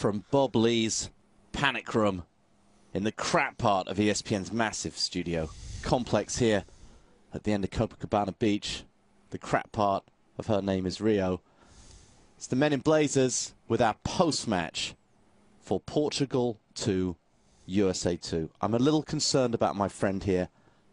from Bob Lee's Panic Room in the crap part of ESPN's massive studio complex here at the end of Copacabana Beach. The crap part of Her Name is Rio. It's the Men in Blazers with our post-match for Portugal 2, USA 2. I'm a little concerned about my friend here,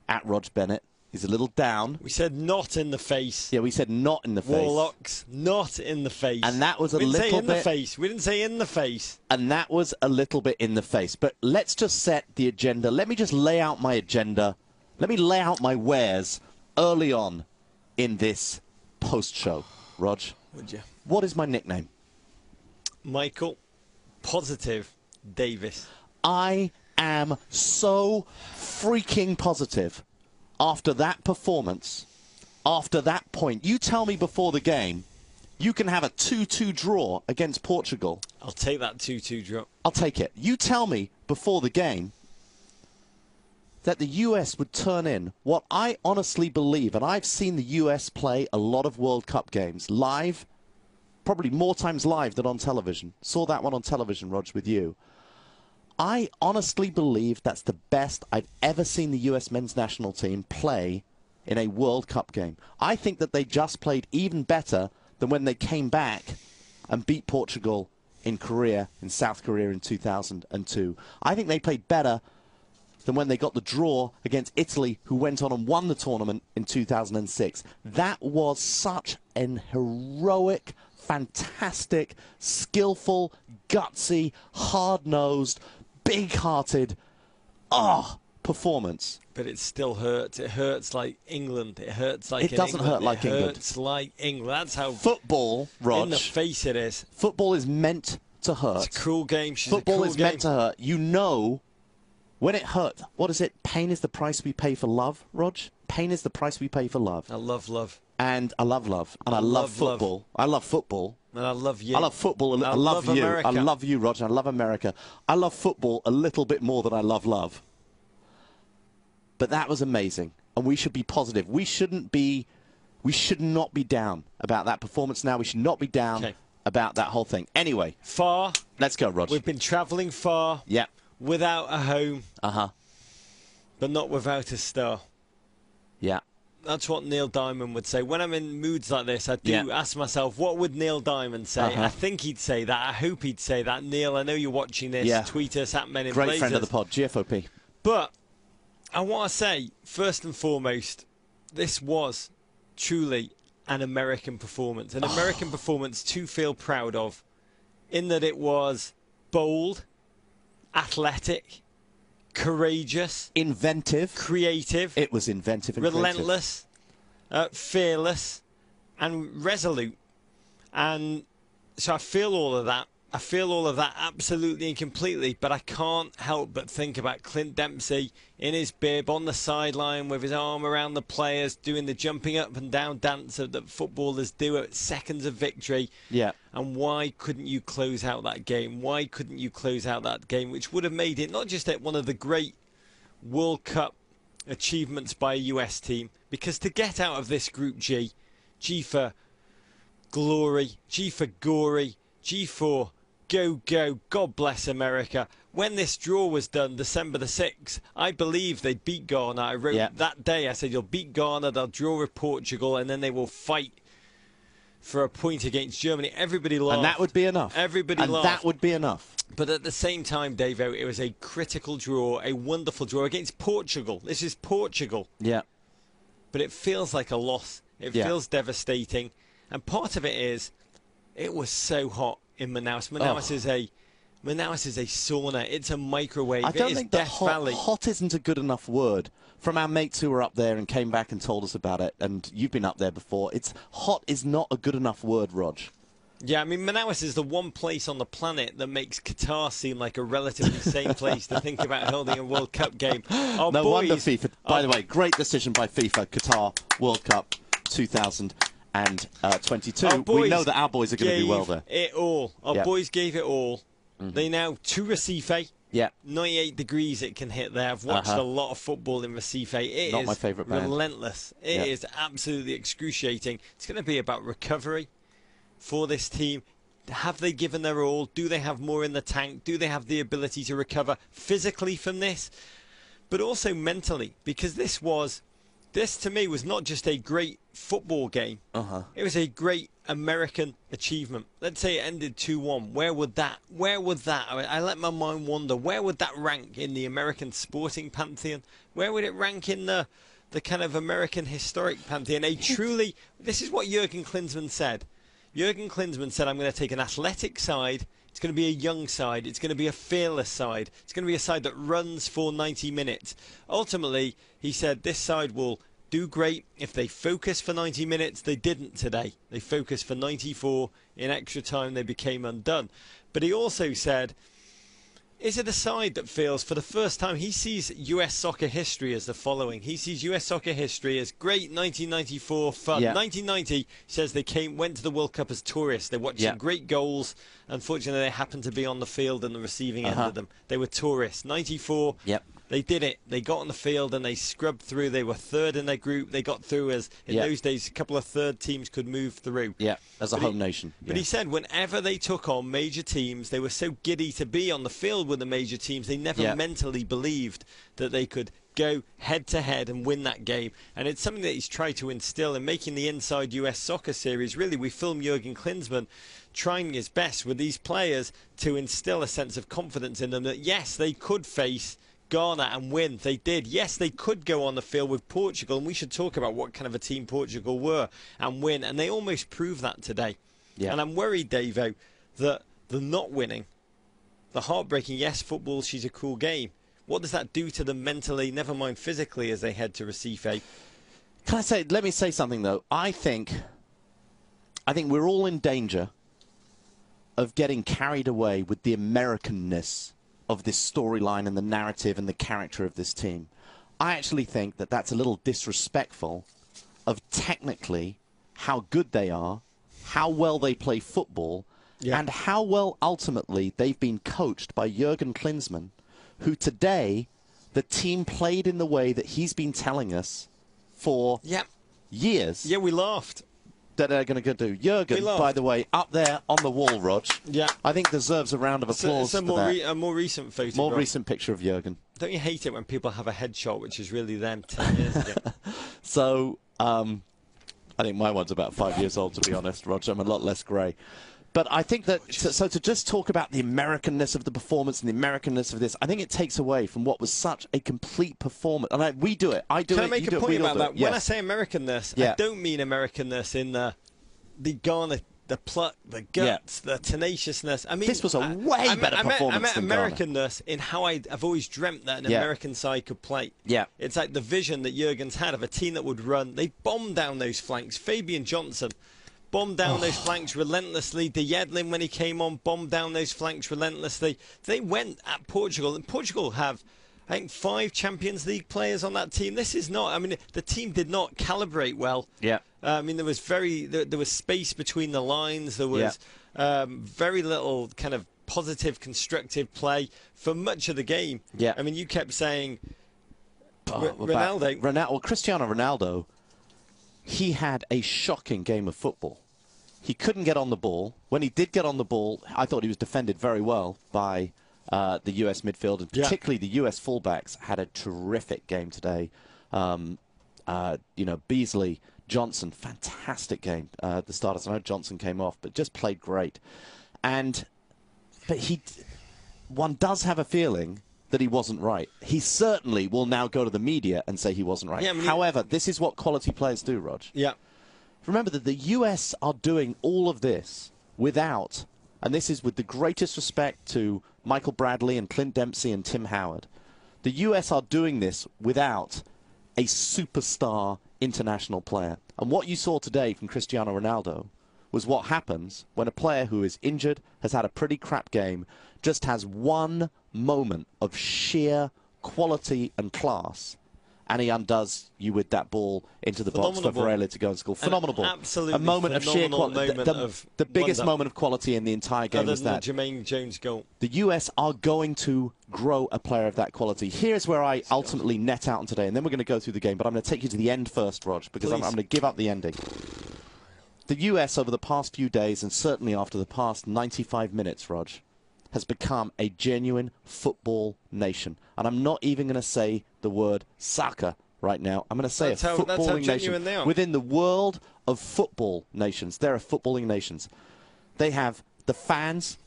at Rog Bennett. He's a little down. We said not in the face. Yeah, we said not in the face. Warlocks, not in the face. And that was a little bit. We didn't say in bit, the face. We didn't say in the face. And that was a little bit in the face. But let's just set the agenda. Let me just lay out my agenda. Let me lay out my wares early on in this post-show. Rog, would you? What is my nickname? Michael Positive Davis. I am so freaking positive after that performance, after that point. You tell me before the game, you can have a 2-2 draw against Portugal. I'll take that 2-2 draw. I'll take it. You tell me before the game that the US would turn in what I honestly believe, and I've seen the US play a lot of World Cup games live, probably more times live than on television. Saw that one on television, Rog, with you. I honestly believe that's the best I've ever seen the US men's national team play in a World Cup game. I think that they just played even better than when they came back and beat Portugal in Korea, in South Korea in 2002. I think they played better than when they got the draw against Italy, who went on and won the tournament in 2006. That was such an heroic, fantastic, skillful, gutsy, hard-nosed, big-hearted, performance. But it still hurts. It hurts like England. It hurts like it doesn't hurt like England. It hurts like England. That's how football, Rog, in the face it is. Football is meant to hurt. It's a cruel game. Football is meant to hurt. You know when it hurt. What is it? Pain is the price we pay for love, Rog. Pain is the price we pay for love. I love love. And I love love. And I love football. Love. I love football. And I love you. I love football. I love you. America. I love you, Roger. I love America. I love football a little bit more than I love love. But that was amazing. And we should be positive. We should not be down about that performance now. We should not be down about that whole thing. Anyway. Far. Let's go, Roger. We've been travelling far. Yeah. Without a home. Uh-huh. But not without a star. Yeah. That's what Neil Diamond would say. When I'm in moods like this, I do ask myself, what would Neil Diamond say? I think he'd say that. I hope he'd say that. Neil, I know you're watching this. Tweet us at Men in Blazers. Great friend of the pod, GFOP. But I want to say, first and foremost, this was truly an American performance. An American performance to feel proud of, in that it was bold, athletic, courageous, inventive, creative. It was inventive and relentless, fearless, and resolute. And so I feel all of that. I feel all of that absolutely and completely. But I can't help but think about Clint Dempsey in his bib on the sideline with his arm around the players, doing the jumping up and down dance that footballers do at seconds of victory. Yeah. And why couldn't you close out that game? Why couldn't you close out that game, which would have made it not just one of the great World Cup achievements by a US team, because to get out of this Group G, G for glory, G for gory, G for go, go, God bless America. When this draw was done, December the 6th, I believe they beat Ghana. I wrote that day, I said, you'll beat Ghana, they'll draw with Portugal, and then they will fight for a point against Germany. Everybody laughed. And that would be enough. Everybody laughed. And that would be enough. But at the same time, Davo, it was a critical draw, a wonderful draw against Portugal. This is Portugal. Yeah. But it feels like a loss. It feels devastating. And part of it is, it was so hot in Manaus. Manaus is a sauna. It's a microwave. I don't think that Death Valley. Hot isn't a good enough word. From our mates who were up there and came back and told us about it, and you've been up there before, hot is not a good enough word, Rog. Yeah, I mean, Manaus is the one place on the planet that makes Qatar seem like a relatively same place to think about holding a World Cup game. No wonder FIFA. By the way, great decision by FIFA. Qatar World Cup 2022. We know that our boys are going to do well there. It all. Our boys gave it all. They now to Recife. Yeah. 98 degrees it can hit there. I've watched a lot of football in Recife. It Not is my favourite band. Relentless. It is absolutely excruciating. It's going to be about recovery for this team. have they given their all? Do they have more in the tank? Do they have the ability to recover physically from this, but also mentally? Because this to me was not just a great football game. It was a great American achievement. Let's say it ended 2-1. Where would that? I let my mind wander. Where would that rank in the American sporting pantheon? Where would it rank in the kind of American historic pantheon? This is what Jurgen Klinsmann said. Jurgen Klinsmann said, I'm going to take an athletic side. It's going to be a young side. It's going to be a fearless side. It's going to be a side that runs for 90 minutes. Ultimately, he said this side will do great if they focus for 90 minutes. They didn't today. They focused for 94. In extra time, they became undone. But he also said, is it a side that feels, for the first time, he sees US soccer history as the following. He sees US soccer history as great 1994 fun. 1990, he says they went to the World Cup as tourists. They watched some great goals. Unfortunately, they happened to be on the field and the receiving end of them. They were tourists. 94, they did it. They got on the field and they scrubbed through. They were third in their group. They got through as, in those days, a couple of third teams could move through. As a home nation. But he said whenever they took on major teams, they were so giddy to be on the field with the major teams, they never mentally believed that they could go head-to-head and win that game. And it's something that he's tried to instill in making the Inside US Soccer series. Really, we film Jurgen Klinsmann trying his best with these players to instill a sense of confidence in them that, yes, they could face Ghana and win. They did. Yes, they could go on the field with Portugal, and we should talk about what kind of a team Portugal were, and win. And they almost proved that today. And I'm worried, Davo, that the not winning, the heartbreaking, yes, football, she's a cool game. What does that do to them mentally, never mind physically, as they head to Recife? Let me say something, though. I think we're all in danger of getting carried away with the Americanness of this storyline and the narrative and the character of this team. I actually think that that's a little disrespectful of technically how good they are, how well they play football, and how well ultimately they've been coached by Jurgen Klinsmann, who today the team played in the way that he's been telling us for years. Yeah, we laughed. That they're going to do. Jurgen, by the way, up there on the wall, Rog. I think deserves a round of applause for that. A more recent photo. More recent picture of Jurgen. Don't you hate it when people have a headshot, which is really them 10 years ago? So, I think my one's about 5 years old, to be honest, Roger. I'm a lot less grey. But I think that, so to just talk about the Americanness of the performance and the Americanness of this, I think it takes away from what was such a complete performance. And we do it. I do it. Can I make a point about that? Yes. When I say Americanness, I don't mean Americanness in the Ghana, the pluck, the guts, the tenaciousness. I mean, this was a way better performance than Americanness in how I've always dreamt that an American side could play. It's like the vision that Jurgen's had of a team that would run. They bombed down those flanks. Fabian Johnson bombed down those flanks relentlessly. De Jedlin, when he came on, bombed down those flanks relentlessly. They went at Portugal, and Portugal have, I think, 5 Champions League players on that team. This is not, I mean, the team did not calibrate well. I mean, there was space between the lines. There was very little kind of positive, constructive play for much of the game. I mean, you kept saying Ronaldo. Cristiano Ronaldo, he had a shocking game of football. He couldn't get on the ball. When he did get on the ball, I thought he was defended very well by the US midfield, and particularly the US fullbacks had a terrific game today. You know, Beasley, Johnson, fantastic game. The starters, I know Johnson came off, but just played great. But one does have a feeling that he wasn't right. He certainly will now go to the media and say he wasn't right. However, this is what quality players do, Rog. Remember that the US are doing all of this without, and this is with the greatest respect to Michael Bradley and Clint Dempsey and Tim Howard, the US are doing this without a superstar international player. And what you saw today from Cristiano Ronaldo was what happens when a player who is injured, has had a pretty crap game, just has one moment of sheer quality and class, and he undoes you with that ball into the box for Varela to go and score. Phenomenal ball. Absolutely. A moment of sheer quality. The biggest moment of quality in the entire game was that. The Jermaine Jones goal. The US are going to grow a player of that quality. Here's where I ultimately net out on today, and then we're going to go through the game, but I'm going to take you to the end first, Rog, because I'm going to give up the ending. The US over the past few days, and certainly after the past 95 minutes, Rog, has become a genuine football nation. And I'm not even going to say the word soccer right now. I'm going to say a footballing nation. Within the world of football nations, there are footballing nations. They have the fans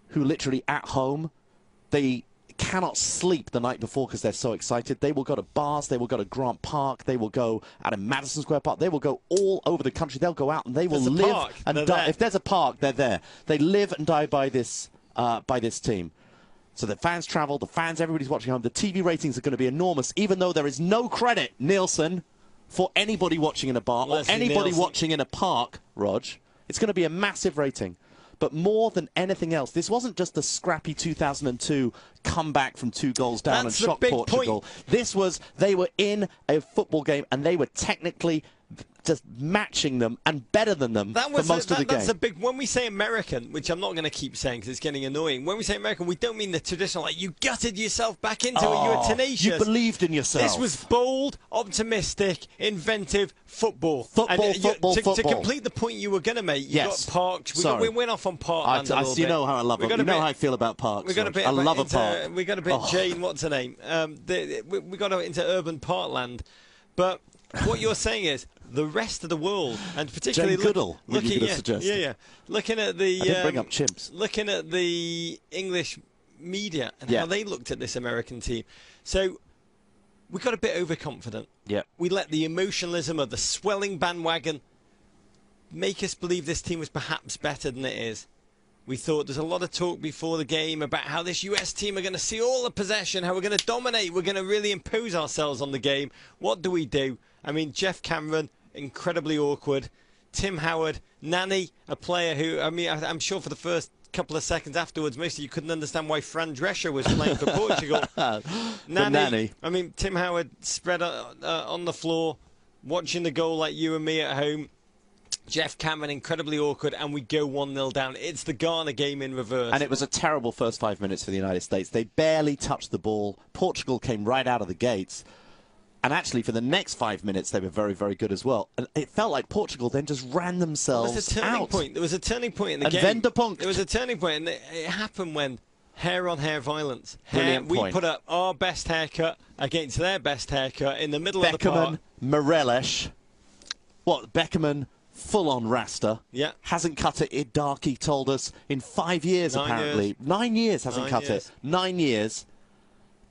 who literally at home, they cannot sleep the night before because they're so excited. They will go to bars, they will go to Grant Park, they will go out of Madison Square Park, they will go all over the country. They'll go out and they will live and die. If there's a park, they're there. They live and die by this team. So the fans travel, the fans, everybody's watching home. The TV ratings are going to be enormous, even though there is no credit, Nielsen, for anybody watching in a bar or anybody watching in a park, Rog. It's going to be a massive rating. But more than anything else, this wasn't just a scrappy 2002 comeback from 2 goals down and shock Portugal. This was, they were in a football game and they were technically just matching them and better than them for most of the game. That's a big... When we say American, which I'm not going to keep saying because it's getting annoying, when we say American, we don't mean the traditional, like, you gutted yourself back into it, you were tenacious. You believed in yourself. This was bold, optimistic, inventive football. Football. To complete the point you were going to make, you got Parks. We went off on Parkland a little bit. You know how I love it. You know how I feel about Parks. I love a park. We got a bit Jane, what's her name? We got into urban Parkland. But what you're saying is the rest of the world, and particularly Jane Goodall, looking at looking at the I didn't bring up chimps. Looking at the English media and how they looked at this American team. So we got a bit overconfident. Yeah. We let the emotionalism of the swelling bandwagon make us believe this team was perhaps better than it is. We thought there's a lot of talk before the game about how this US team are going to see all the possession, how we're going to dominate, we're going to really impose ourselves on the game. What do? I mean, Jeff Cameron, incredibly awkward. Tim Howard, Nani, a player who, I mean, I'm sure for the first couple of seconds afterwards, most of you couldn't understand why Fran Drescher was playing for Portugal. Nani, I mean, Tim Howard spread on the floor, watching the goal like you and me at home. Jeff Cameron, incredibly awkward, and we go 1-0 down. It's the Ghana game in reverse. And it was a terrible first 5 minutes for the United States. They barely touched the ball. Portugal came right out of the gates. And actually, for the next 5 minutes, they were very, very good as well. And it felt like Portugal then just ran themselves out. There was a turning point in the game. Wendepunkt. There was a turning point, and it happened when hair-on-hair violence. We put up our best haircut against their best haircut in the middle of the park. Beckerman, Morelos. What, Beckerman... full-on Rasta. Yeah. Hasn't cut it, Darky told us, in 5 years, apparently. 9 years hasn't cut it. 9 years.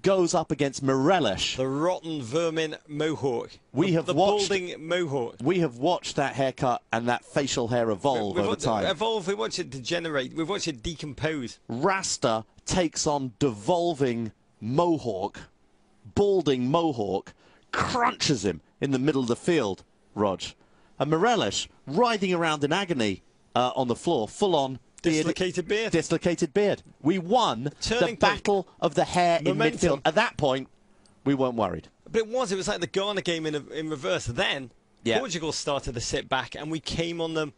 Goes up against Morelos. The rotten vermin mohawk. Balding mohawk. We have watched that haircut and that facial hair evolve over time. We watch it degenerate. We've watched it decompose. Rasta takes on devolving mohawk, balding mohawk, crunches him in the middle of the field, Rog. And Morelos writhing around in agony on the floor, full-on dislocated beard. Dislocated beard. We won the battle of the hair in midfield. At that point, we weren't worried. But it was like the Ghana game in reverse. Then Portugal started to sit back, and we came on them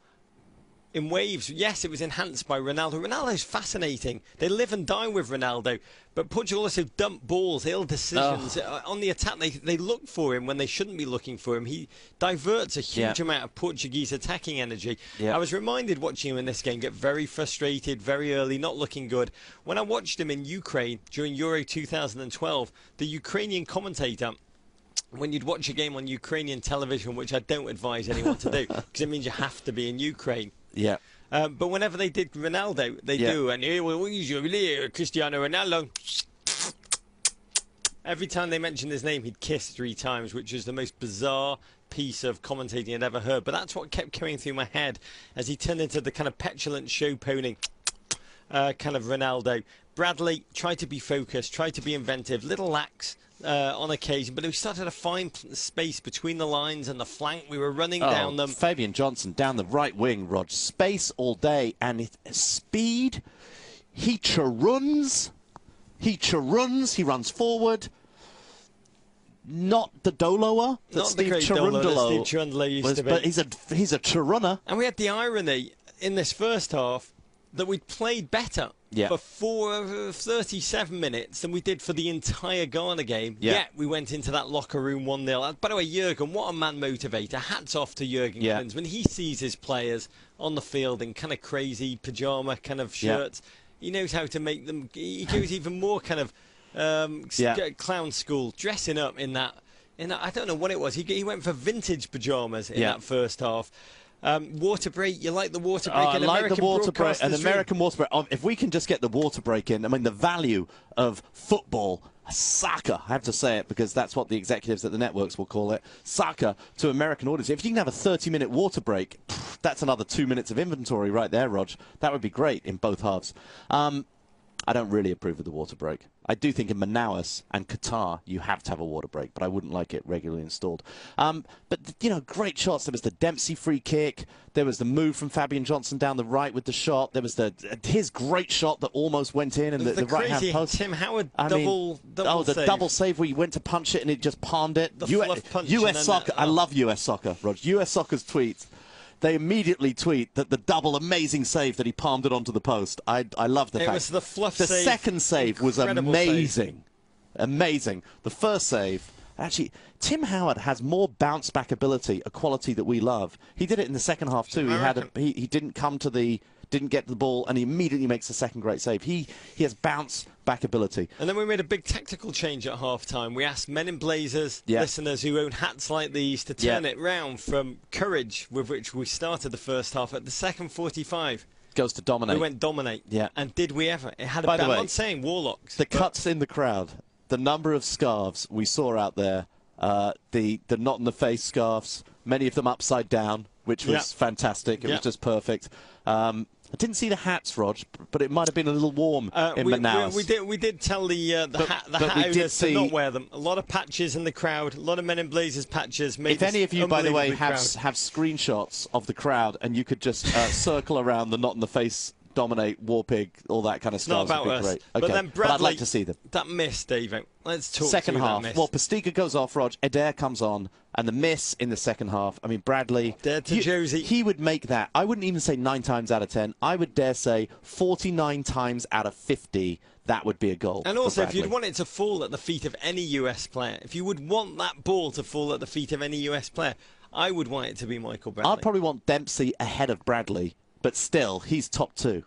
in waves. Yes, it was enhanced by Ronaldo. Ronaldo's fascinating. They live and die with Ronaldo. But Portugal also dump balls, ill decisions. On the attack, they look for him when they shouldn't be looking for him. He diverts a huge amount of Portuguese attacking energy. I was reminded watching him in this game get very frustrated very early, not looking good. When I watched him in Ukraine during Euro 2012, the Ukrainian commentator, when you'd watch a game on Ukrainian television, which I don't advise anyone to do, because it means you have to be in Ukraine. Yeah. But whenever they did Ronaldo, they do, and here we'll use Cristiano Ronaldo. Every time they mentioned his name, he'd kiss 3 times, which is the most bizarre piece of commentating I'd ever heard. But that's what kept coming through my head as he turned into the kind of petulant show pony kind of Ronaldo. Bradley tried to be focused, tried to be inventive, little lax on occasion, but we started to find space between the lines and the flank. We were running down them. Fabian Johnson down the right wing, Rog. Space all day, and speed. He charuns. He runs forward. Not the Doloer that Steve Cherundolo used to be. But he's a charunner. And we had the irony in this first half that we played better Yeah. for 37 minutes than we did for the entire Ghana game. Yeah. Yet we went into that locker room 1-0. By the way, Jurgen, what a man motivator. Hats off to Jurgen Klinsmann. When he sees his players on the field in kind of crazy pyjama kind of shirts, he knows how to make them. He goes even more kind of clown school, dressing up in that. I don't know what it was. He went for vintage pyjamas in that first half. Water break, you like the water break? I like the water break, an American water break. If we can just get the water break in, I mean, the value of football, soccer, I have to say it because that's what the executives at the networks will call it, soccer to American audience. If you can have a 30-minute water break, that's another 2 minutes of inventory right there, Rog. That would be great in both halves. I don't really approve of the water break. I do think in Manaus and Qatar you have to have a water break, but I wouldn't like it regularly installed. But, you know, great shots. There was the Dempsey free kick. There was the move from Fabian Johnson down the right with the shot. There was his great shot that almost went in and the right-hand post. Tim Howard double save. Double save where he went to punch it and it just palmed it. The fluff punch US soccer. I love US soccer, Rog. US soccer's tweets. They immediately tweet that the double amazing save that he palmed it onto the post. I love the fact. It was the fluff save. The second save was amazing. Amazing. The first save, actually, Tim Howard has more bounce back ability, a quality that we love. He did it in the second half too. He didn't get the ball and he immediately makes a second great save. He has bounce back ability. And then we made a big tactical change at half-time. We asked Men in Blazers, listeners who own hats like these, to turn it round from courage, with which we started the first half, at the second 45. Goes to dominate. We went dominate. Yeah. And did we ever? It had By the way, I'm not saying warlocks. The cuts in the crowd, the number of scarves we saw out there, the not-in-the-face scarves, many of them upside down, which was fantastic. It was just perfect. I didn't see the hats, Rog, but it might have been a little warm in Manaus. We did tell the hat owners to not wear them. A lot of patches in the crowd, a lot of Men in Blazers patches. If any of you, by the way, have screenshots of the crowd and you could just circle around the not-in-the-face, dominate, war pig, all that kind of stuff. Not about us. Great. But okay. then Bradley, I'd like to see them. That miss, Dave. Let's talk second half. That miss. Well, Postiga goes off, Rog. Adair comes on, and the miss in the second half. I mean, Bradley. Dare to Josie. He would make that. I wouldn't even say 9 times out of 10. I would dare say 49 times out of 50. That would be a goal. And also, if you'd want it to fall at the feet of any US player, if you would want that ball to fall at the feet of any US player, I would want it to be Michael Bradley. I'd probably want Dempsey ahead of Bradley, but still, he's top 2.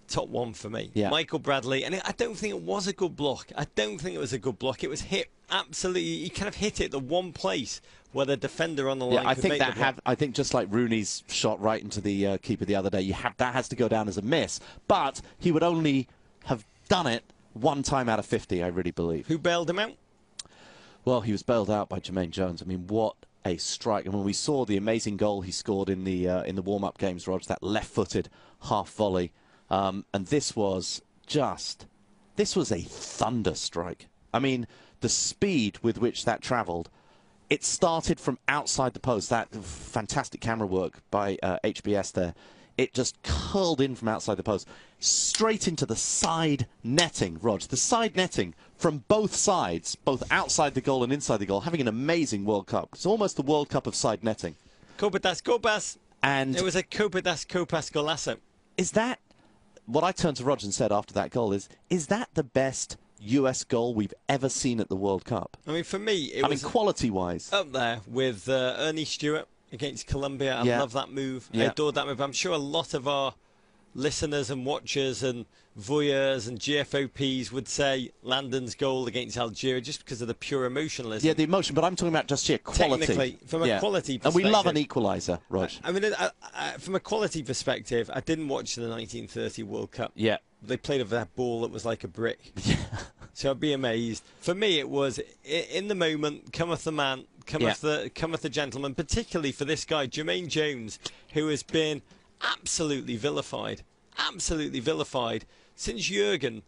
Top 1 for me. Yeah. Michael Bradley. And I don't think it was a good block. I don't think it was a good block. It was hit absolutely. He kind of hit it the one place where the defender on the line I could think make the I think just like Rooney's shot right into the keeper the other day, that has to go down as a miss. But he would only have done it 1 time out of 50, I really believe. Who bailed him out? Well, he was bailed out by Jermaine Jones. I mean, what a strike. And when we saw the amazing goal he scored in the warm-up games, Rog, that left-footed half volley. And this was a thunder strike. I mean, the speed with which that travelled, it started from outside the post. That fantastic camera work by HBS there. It just curled in from outside the post, straight into the side netting, Rog. The side netting from both sides, both outside the goal and inside the goal, having an amazing World Cup. It's almost the World Cup of side netting. Copas. And it was a Copas golazo. Is that... What I turned to Roger and said after that goal is that the best US goal we've ever seen at the World Cup? I mean, for me, it was quality-wise, up there with Ernie Stewart against Colombia. I love that move. I adored that move. I'm sure a lot of our listeners and watchers and voyeurs and GFOPs would say Landon's goal against Algeria just because of the pure emotionalism. Yeah, the emotion, but I'm talking about just sheer quality. Technically, from a quality perspective. And we love an equaliser, Rog. I mean, from a quality perspective, I didn't watch the 1930 World Cup. Yeah. They played with that ball that was like a brick. Yeah. So I'd be amazed. For me, it was, in the moment, cometh the man, cometh the gentleman, particularly for this guy, Jermaine Jones, who has been absolutely vilified since Jurgen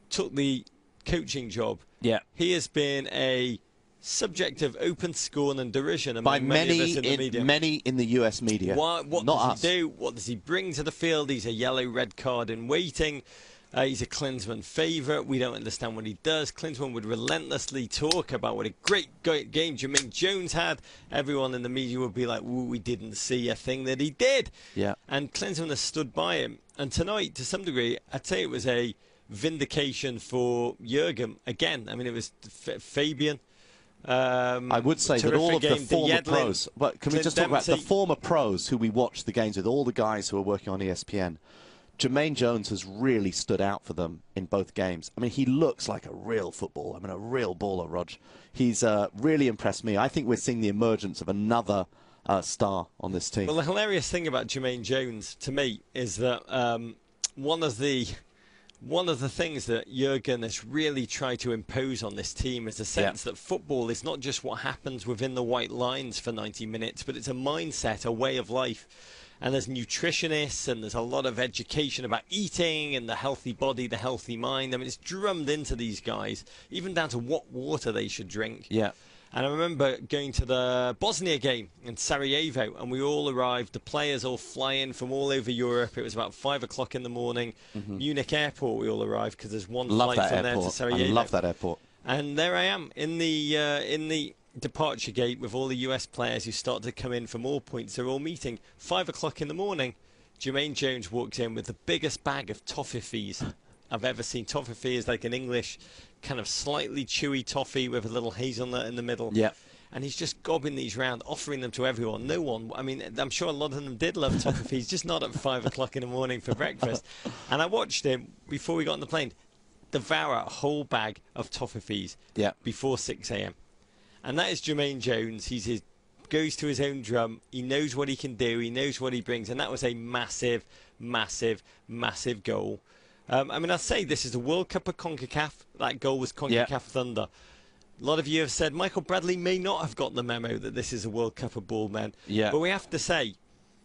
took the coaching job. Yeah. He has been a subject of open scorn and derision among many of us in the media. Many in the US media. What Not does us. he do? What does he bring to the field? He's a yellow-red card in waiting. He's a Klinsmann favourite. We don't understand what he does. Klinsmann would relentlessly talk about what a great game Jermaine Jones had. Everyone in the media would be like, "Ooh, we didn't see a thing that he did." Yeah. And Klinsmann has stood by him. And tonight, to some degree, I'd say it was a vindication for Jurgen again. I mean, it was Fabian. I would say that all of the former pros, but can we just talk about the former pros who we watched the games with, all the guys who are working on ESPN? Jermaine Jones has really stood out for them in both games. I mean, he looks like a real footballer. I mean, a real baller, Rog. He's really impressed me. I think we're seeing the emergence of another star on this team. Well, the hilarious thing about Jermaine Jones, to me, is that one of the things that Jurgen has really tried to impose on this team is the sense that football is not just what happens within the white lines for 90 minutes, but it's a mindset, a way of life. And there's nutritionists and there's a lot of education about eating and the healthy body, the healthy mind. I mean, it's drummed into these guys, even down to what water they should drink. Yeah. And I remember going to the Bosnia game in Sarajevo, and we all arrived, the players all flying from all over Europe. It was about 5 o'clock in the morning. Munich airport, we all arrived because there's one flight from there to Sarajevo. I love that airport. And there I am in the departure gate with all the US players who start to come in from all points. They're all meeting. 5 o'clock in the morning, Jermaine Jones walks in with the biggest bag of toffees I've ever seen. Toffee is like an English kind of slightly chewy toffee with a little hazelnut in the middle. Yeah. And he's just gobbing these round, offering them to everyone. No one, I mean, I'm sure a lot of them did love toffees, just not at 5 o'clock in the morning for breakfast. And I watched him, before we got on the plane, devour a whole bag of toffees before 6 a.m. And that is Jermaine Jones. He goes to his own drum. He knows what he can do. He knows what he brings. And that was a massive, massive, massive goal. I mean, I'll say this is the World Cup of CONCACAF. That goal was CONCACAF Thunder. A lot of you have said Michael Bradley may not have got the memo that this is a World Cup of ball men. Yeah. But we have to say,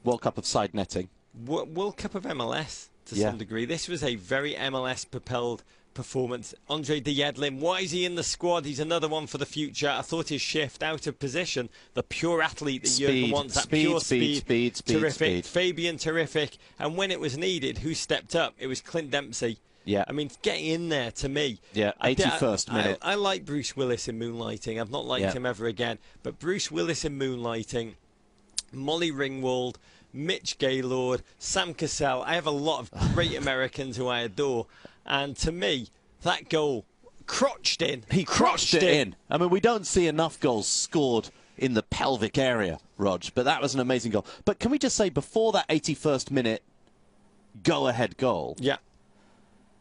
World Cup of side netting. World Cup of MLS to some degree. This was a very MLS-propelled performance. Andre de Yedlin, why is he in the squad? He's another one for the future. I thought his shift out of position, the pure athlete that Jurgen wants, that pure speed, terrific. Fabian, terrific. And when it was needed, who stepped up? It was Clint Dempsey. Yeah. I mean, getting in there to me. Yeah, 81st minute. I like Bruce Willis in Moonlighting. I've not liked him ever again. But Bruce Willis in Moonlighting, Molly Ringwald, Mitch Gaylord, Sam Cassell. I have a lot of great Americans who I adore. And to me, that goal, crotched in. He crotched it in. I mean, we don't see enough goals scored in the pelvic area, Rog, but that was an amazing goal. But can we just say, before that 81st minute go-ahead goal,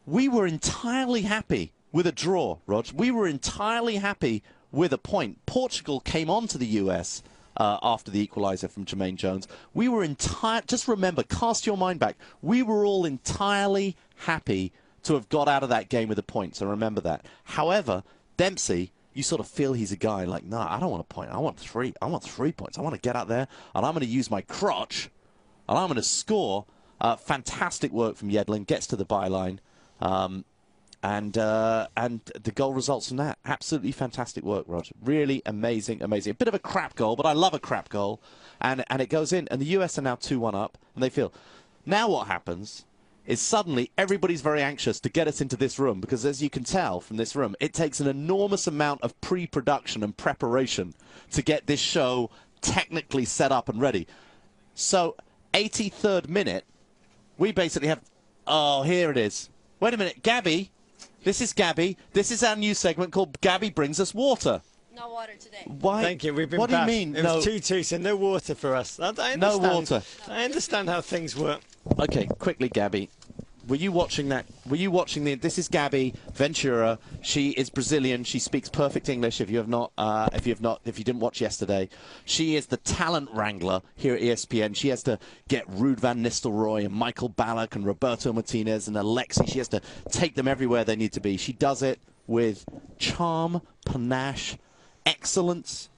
we were entirely happy with a draw, Rog. We were entirely happy with a point. Portugal came on to the US after the equaliser from Jermaine Jones. We were just remember, cast your mind back, we were all entirely happy to have got out of that game with a point, so remember that. However, Dempsey, you sort of feel he's a guy like, no, I don't want a point. I want 3. I want 3 points. I want to get out there, and I'm going to use my crotch, and I'm going to score. Fantastic work from Yedlin. Gets to the byline, and the goal results from that. Absolutely fantastic work, Roger. Really amazing, amazing. A bit of a crap goal, but I love a crap goal, and it goes in. And the US are now 2-1 up, and they feel. Now what happens is suddenly everybody's very anxious to get us into this room, because as you can tell from this room, it takes an enormous amount of pre-production and preparation to get this show technically set up and ready. So 83rd minute, we basically have, oh, here it is. Wait a minute, Gabby, this is Gabby. This is our new segment called Gabby Brings Us Water. No water today. Why? Thank you. We've been What back. do you mean? It was 2-2, so no water for us. I understand. No water. I understand how things work. Okay, quickly, Gabby. Were you watching that? Were you watching the? This is Gabby Ventura. She is Brazilian. She speaks perfect English. If you didn't watch yesterday, she is the talent wrangler here at ESPN. She has to get Ruud van Nistelrooy and Michael Ballack and Roberto Martinez and Alexi. She has to take them everywhere they need to be. She does it with charm, panache, excellence.